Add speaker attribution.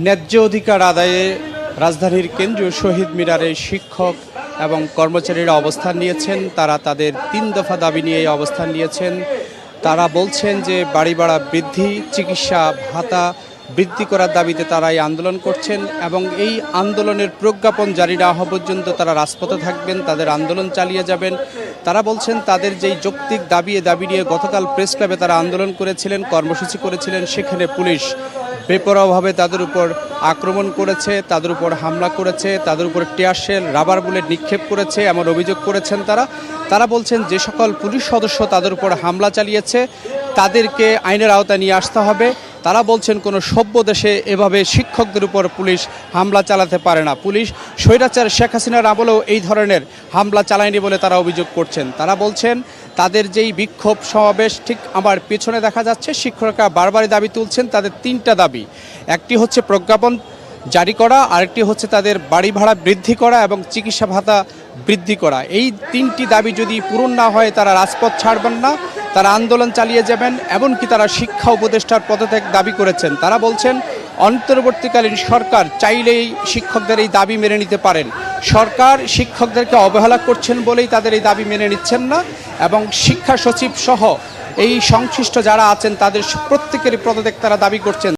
Speaker 1: ন্যায্য অধিকার আদায়ে রাজধানীর কেন্দ্রীয় শহীদ মিনারে শিক্ষক এবং কর্মচারীরা অবস্থান নিয়েছেন। তারা তাদের ৩ দফা দাবি নিয়ে অবস্থান নিয়েছেন। তারা বলছেন যে বাড়ি ভাড়া বৃদ্ধি, চিকিৎসা ভাতা বৃদ্ধি করার দাবিতে তারা এই আন্দোলন করছেন এবং এই আন্দোলনের প্রজ্ঞাপন জারি না হওয়া পর্যন্ত তারা রাজপথে থাকবেন, তাদের আন্দোলন চালিয়ে যাবেন। তারা বলছেন তাদের যেই যৌক্তিক দাবি নিয়ে গতকাল প্রেস ক্লাবে তারা আন্দোলন করেছিলেন, কর্মসূচি করেছিলেন, সেখানে পুলিশ বেপরোয়াভাবে তাদের উপর আক্রমণ করেছে, তাদের উপর হামলা করেছে, তাদের উপর টিয়ার শেল, রাবার বুলেট নিক্ষেপ করেছে এমন অভিযোগ করেছেন তারা বলছেন যে সকল পুলিশ সদস্য তাদের উপর হামলা চালিয়েছে তাদেরকে আইনের আওতায় নিয়ে আসতে হবে। তারা বলছেন কোনো সভ্য দেশে এভাবে শিক্ষকদের উপর পুলিশ হামলা চালাতে পারে না। পুলিশ স্বৈরাচার শেখ হাসিনার আমলেও এই ধরনের হামলা চালায়নি বলে তারা অভিযোগ করছেন। তারা বলছেন তাদের যেই বিক্ষোভ সমাবেশ ঠিক আমার পেছনে দেখা যাচ্ছে, শিক্ষকরা বারবারই দাবি তুলছেন তাদের 3টা দাবি। একটি হচ্ছে প্রজ্ঞাপন জারি করা, আরেকটি হচ্ছে তাদের বাড়ি ভাড়া বৃদ্ধি করা এবং চিকিৎসা ভাতা বৃদ্ধি করা। এই 3টি দাবি যদি পূরণ না হয় তারা রাজপথ ছাড়বেন না, তারা আন্দোলন চালিয়ে যাবেন। এমনকি তারা শিক্ষা উপদেষ্টার পদত্যাগ দাবি করেছেন। তারা বলছেন অন্তর্বর্তীকালীন সরকার চাইলেই শিক্ষকদের এই দাবি মেনে নিতে পারেন। সরকার শিক্ষকদেরকে অবহেলা করছেন বলেই তাদের এই দাবি মেনে নিচ্ছেন না এবং শিক্ষা সচিব সহ এই সংশ্লিষ্ট যারা আছেন তাদের প্রত্যেকেরই পদত্যাগ তারা দাবি করছেন।